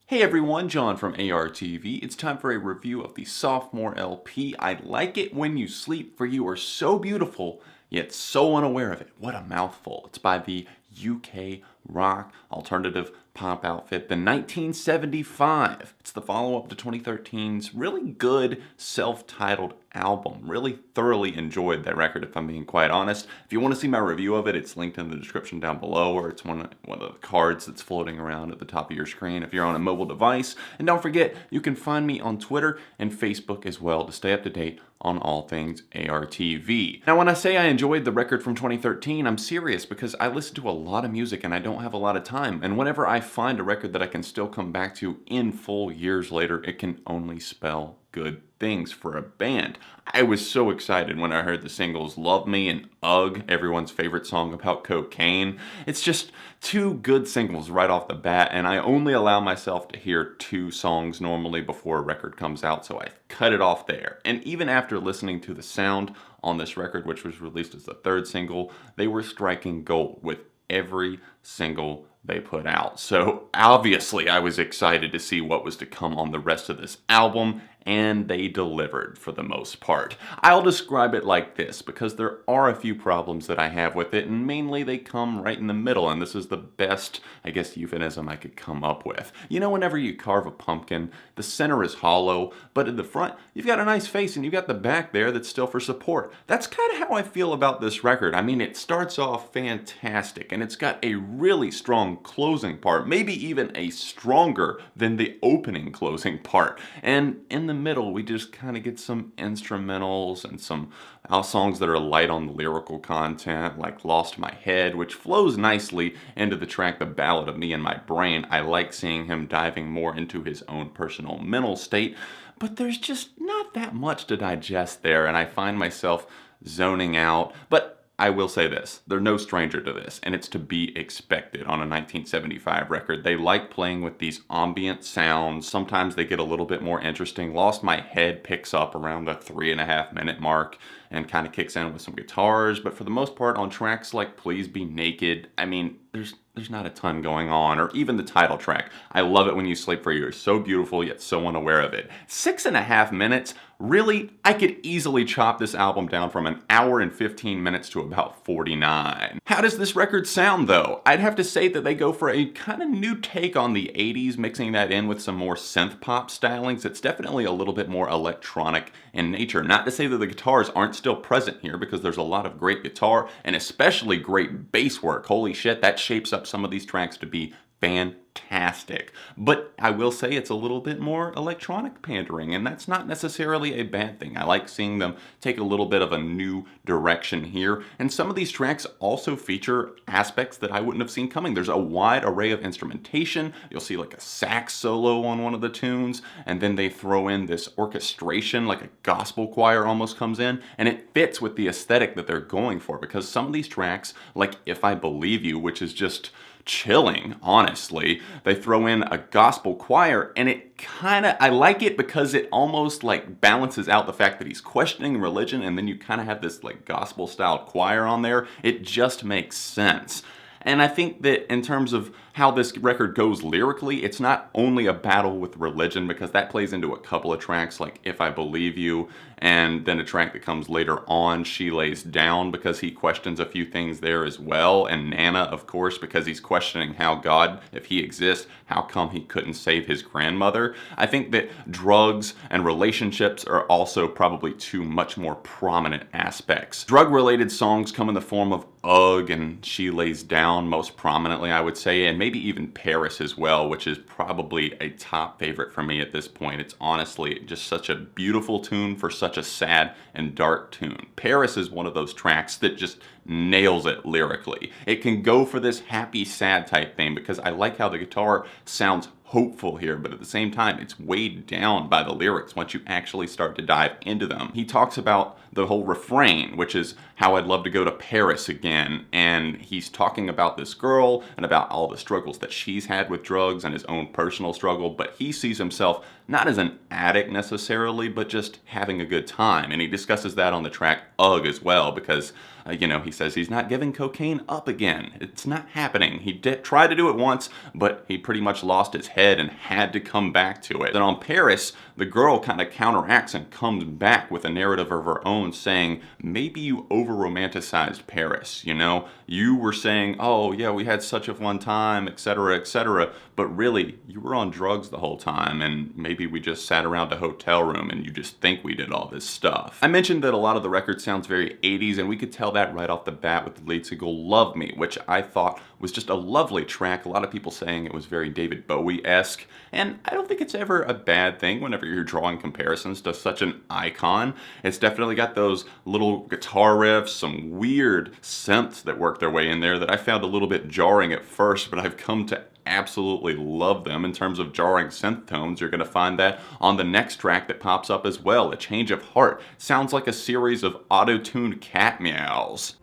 Hey everyone, John from ARTV. It's time for a review of the sophomore LP. I Like It When You Sleep, for you are so beautiful, yet so unaware of it. What a mouthful. It's by the UK rock alternative pop outfit, the 1975. It's the follow-up to 2013's really good self-titled album. Really thoroughly enjoyed that record, if I'm being quite honest. If you want to see my review of it, it's linked in the description down below, or it's one of the cards that's floating around at the top of your screen if you're on a mobile device. And don't forget, you can find me on Twitter and Facebook as well to stay up to date on all things ARTV. Now, when I say I enjoyed the record from 2013, I'm serious, because I listen to a lot of music and I don't have a lot of time. And whenever I find a record that I can still come back to in full years later, it can only spell good things for a band. I was so excited when I heard the singles Love Me and Ugh, everyone's favorite song about cocaine. It's just two good singles right off the bat, and I only allow myself to hear two songs normally before a record comes out, so I cut it off there. And even after listening to the sound on this record, which was released as the third single, they were striking gold with every single they put out. So obviously I was excited to see what was to come on the rest of this album, and they delivered for the most part. I'll describe it like this, because there are a few problems that I have with it, and mainly they come right in the middle, and this is the best, I guess, euphemism I could come up with. You know, whenever you carve a pumpkin, the center is hollow, but in the front, you've got a nice face, and you've got the back there that's still for support. That's kind of how I feel about this record. I mean, it starts off fantastic, and it's got a really strong closing part, maybe even a stronger than the opening closing part. And in the middle, we just kind of get some instrumentals and some songs that are light on the lyrical content, like Lost My Head, which flows nicely into the track The Ballad of Me and My Brain. I like seeing him diving more into his own personal mental state, but there's just not that much to digest there, and I find myself zoning out. But I will say this, they're no stranger to this, and it's to be expected on a 1975 record. They like playing with these ambient sounds. Sometimes they get a little bit more interesting. Lost My Head picks up around the 3.5-minute mark and kind of kicks in with some guitars, but for the most part on tracks like Please Be Naked, I mean, there's not a ton going on, or even the title track, I Love It When You Sleep, for you're so beautiful yet so unaware of it. 6.5 minutes, really, I could easily chop this album down from an hour and 15 minutes to about 49. How does this record sound though? I'd have to say that they go for a kind of new take on the 80s, mixing that in with some more synth pop stylings. It's definitely a little bit more electronic in nature. Not to say that the guitars aren't still present here, because there's a lot of great guitar and especially great bass work. Holy shit, that shapes up some of these tracks to be fantastic. But I will say it's a little bit more electronic pandering, and that's not necessarily a bad thing. I like seeing them take a little bit of a new direction here, and some of these tracks also feature aspects that I wouldn't have seen coming. There's a wide array of instrumentation. You'll see like a sax solo on one of the tunes, and then they throw in this orchestration, like a gospel choir almost comes in, and it fits with the aesthetic that they're going for, because some of these tracks, like If I Believe You, which is just chilling, honestly. They throw in a gospel choir, and it I like it because it almost like balances out the fact that he's questioning religion, and then you kind of have this like gospel style choir on there. It just makes sense. And I think that in terms of how this record goes lyrically, it's not only a battle with religion, because that plays into a couple of tracks like If I Believe You, and then a track that comes later on, She Lays Down, because he questions a few things there as well, and Nana, of course, because he's questioning how God, if he exists, how come he couldn't save his grandmother. I think that drugs and relationships are also probably two much more prominent aspects. Drug-related songs come in the form of Ugh and She Lays Down most prominently, I would say, and maybe even Paris as well, which is probably a top favorite for me at this point. It's honestly just such a beautiful tune for such a sad and dark tune. Paris is one of those tracks that just nails it lyrically. It can go for this happy, sad type thing, because I like how the guitar sounds hopeful here, but at the same time, it's weighed down by the lyrics once you actually start to dive into them. He talks about the whole refrain, which is how I'd love to go to Paris again, and he's talking about this girl and about all the struggles that she's had with drugs and his own personal struggle, but he sees himself not as an addict necessarily, but just having a good time, and he discusses that on the track Ugh as well, because He says he's not giving cocaine up again. It's not happening. He tried to do it once, but he pretty much lost his head and had to come back to it. Then on Paris, the girl kind of counteracts and comes back with a narrative of her own, saying, maybe you over-romanticized Paris, You were saying, oh yeah, we had such a fun time, etc., etc., but really, you were on drugs the whole time, and maybe we just sat around a hotel room and you just think we did all this stuff. I mentioned that a lot of the record sounds very 80s, and we could tell that right off the bat with the lead single Love Me, which I thought was just a lovely track. A lot of people saying it was very David Bowie-esque, and I don't think it's ever a bad thing whenever you're drawing comparisons to such an icon. It's definitely got those little guitar riffs, some weird synths that work their way in there that I found a little bit jarring at first, but I've come to absolutely love them. In terms of jarring synth tones, you're going to find that on the next track that pops up as well, A Change of Heart. Sounds like a series of auto-tuned cat meows.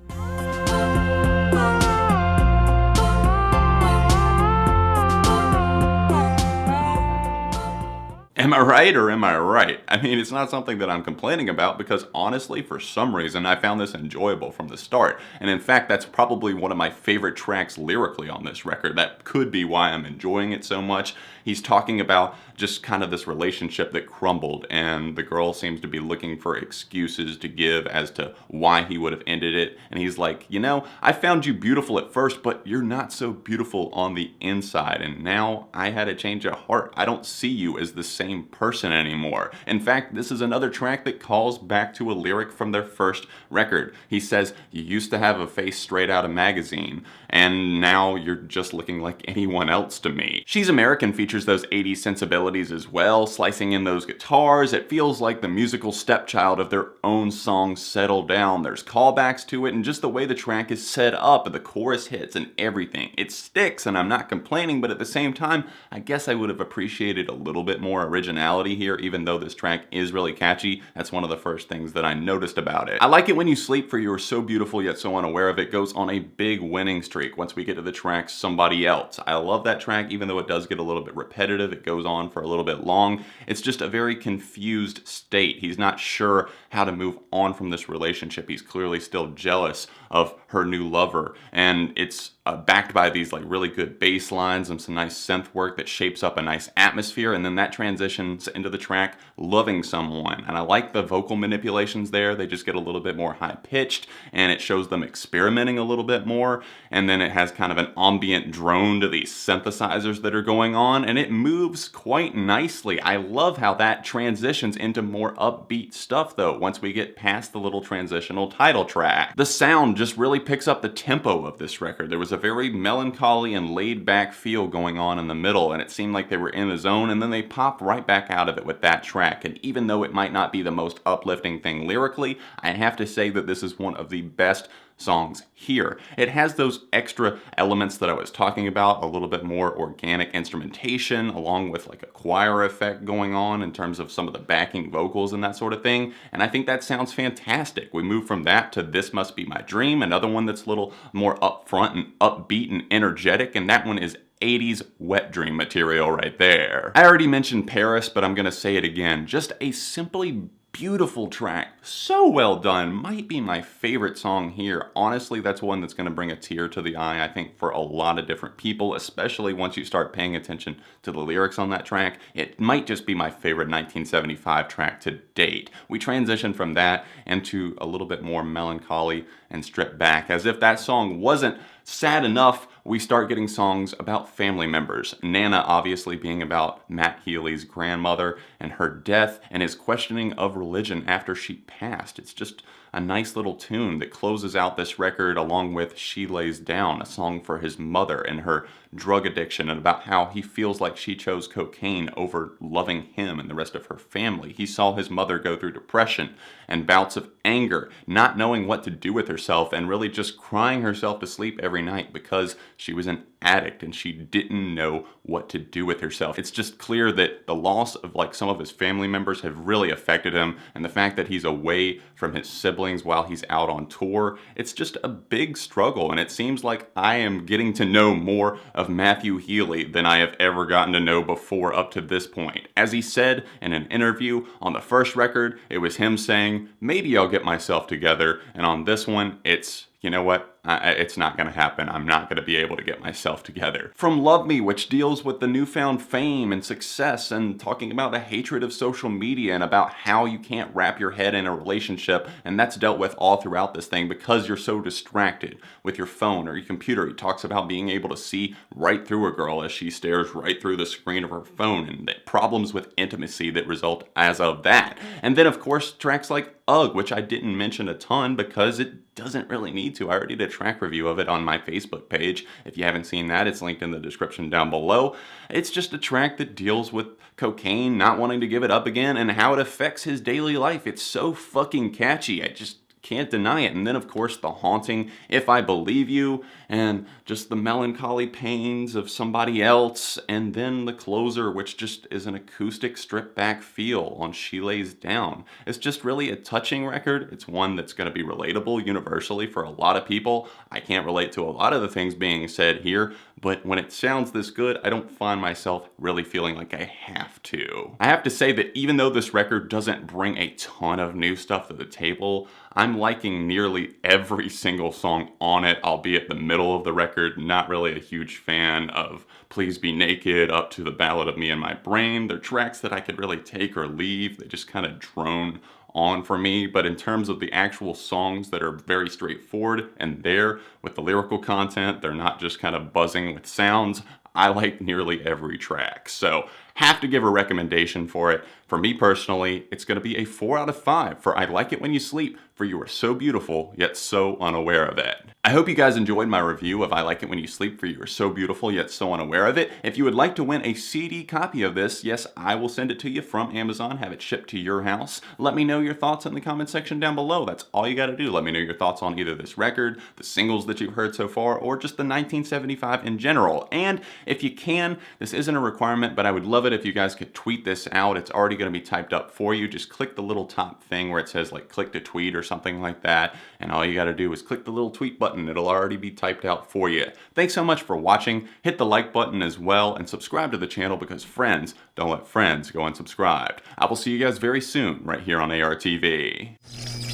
Am I right or am I right? I mean, it's not something that I'm complaining about because honestly, for some reason, I found this enjoyable from the start. And in fact, that's probably one of my favorite tracks lyrically on this record. That could be why I'm enjoying it so much. He's talking about just kind of this relationship that crumbled, and the girl seems to be looking for excuses to give as to why he would have ended it. And he's like, I found you beautiful at first, but you're not so beautiful on the inside. And now I had a change of heart. I don't see you as the same person anymore. In fact, this is another track that calls back to a lyric from their first record. He says, you used to have a face straight out of magazine, and now you're just looking like anyone else to me. She's American features those 80s sensibilities as well, slicing in those guitars. It feels like the musical stepchild of their own song Settle Down. There's callbacks to it, and just the way the track is set up, and the chorus hits and everything. It sticks, and I'm not complaining, but at the same time, I guess I would have appreciated a little bit more originality here, even though this track is really catchy. That's one of the first things that I noticed about it. I like it when you sleep for you are so beautiful yet so unaware of it goes on a big winning streak once we get to the track Somebody Else. I love that track, even though it does get a little bit repetitive. It goes on for a little bit long. It's just a very confused state. He's not sure how to move on from this relationship. He's clearly still jealous of her new lover, and it's backed by these like really good bass lines and some nice synth work that shapes up a nice atmosphere, and then that transitions into the track Loving Someone. And I like the vocal manipulations there. They just get a little bit more high pitched, and it shows them experimenting a little bit more, and then it has kind of an ambient drone to these synthesizers that are going on, and it moves quite nicely. I love how that transitions into more upbeat stuff though once we get past the little transitional title track. The sound just really picks up the tempo of this record. There was a very melancholy and laid back feel going on in the middle, and it seemed like they were in the zone, and then they popped right back out of it with that track. And even though it might not be the most uplifting thing lyrically, I have to say that this is one of the best songs here. It has those extra elements that I was talking about, a little bit more organic instrumentation along with like a choir effect going on in terms of some of the backing vocals and that sort of thing, and I think that sounds fantastic. We move from that to This Must Be My Dream, another one that's a little more upfront and upbeat and energetic, and that one is 80s wet dream material right there. I already mentioned Paris, but I'm gonna say it again. Just a simply beautiful track. So well done. Might be my favorite song here. Honestly, that's one that's going to bring a tear to the eye, I think, for a lot of different people, especially once you start paying attention to the lyrics on that track. It might just be my favorite 1975 track to date. We transition from that into a little bit more melancholy and stripped back. As if that song wasn't sad enough, we start getting songs about family members. Nana obviously being about Matt Healy's grandmother and her death and his questioning of religion after she passed. It's just a nice little tune that closes out this record, along with She Lays Down, a song for his mother and her drug addiction, and about how he feels like she chose cocaine over loving him and the rest of her family. He saw his mother go through depression and bouts of anger, not knowing what to do with herself, and really just crying herself to sleep every night because she was an addict and she didn't know what to do with herself. It's just clear that the loss of like some of his family members have really affected him, and the fact that he's away from his siblings while he's out on tour, it's just a big struggle. And it seems like I am getting to know more of Matthew Healy than I have ever gotten to know before up to this point. As he said in an interview, on the first record, it was him saying, maybe I'll get myself together, and on this one, it's, you know what? It's not going to happen. I'm not going to be able to get myself together. From Love Me, which deals with the newfound fame and success and talking about a hatred of social media and about how you can't wrap your head in a relationship, and that's dealt with all throughout this thing because you're so distracted with your phone or your computer. He talks about being able to see right through a girl as she stares right through the screen of her phone and the problems with intimacy that result as of that. And then, of course, tracks like Ugh, which I didn't mention a ton because it doesn't really need to. I already did a track review of it on my Facebook page. If you haven't seen that, it's linked in the description down below. It's just a track that deals with cocaine, not wanting to give it up again, and how it affects his daily life. It's so fucking catchy. I just can't deny it. And then, of course, the haunting If I Believe You, and just the melancholy pains of somebody else, and then the closer, which just is an acoustic stripped back feel on She Lays Down. It's just really a touching record. It's one that's going to be relatable universally for a lot of people. I can't relate to a lot of the things being said here, but when it sounds this good, I don't find myself really feeling like I have to. I have to say that even though this record doesn't bring a ton of new stuff to the table, I'm liking nearly every single song on it, albeit the middle of the record. Not really a huge fan of Please Be Naked up to the Ballad of Me and My Brain. They're tracks that I could really take or leave. They just kind of drone on for me, but in terms of the actual songs that are very straightforward and there with the lyrical content, they're not just kind of buzzing with sounds. I like nearly every track, so have to give a recommendation for it. For me personally, it's going to be a 4 out of 5 for I Like It When You Sleep, for you are so beautiful, yet so unaware of it. I hope you guys enjoyed my review of I Like It When You Sleep, for you are so beautiful, yet so unaware of it. If you would like to win a CD copy of this, yes, I will send it to you from Amazon, have it shipped to your house. Let me know your thoughts in the comment section down below. That's all you got to do. Let me know your thoughts on either this record, the singles that you've heard so far, or just the 1975 in general. And if you can, this isn't a requirement, but I would love it if you guys could tweet this out. It's already going to be typed up for you. Just click the little top thing where it says like click to tweet or something like that, and all you got to do is click the little tweet button. It'll already be typed out for you. Thanks so much for watching. Hit the like button as well and subscribe to the channel because friends don't let friends go unsubscribed. I will see you guys very soon right here on ARTV.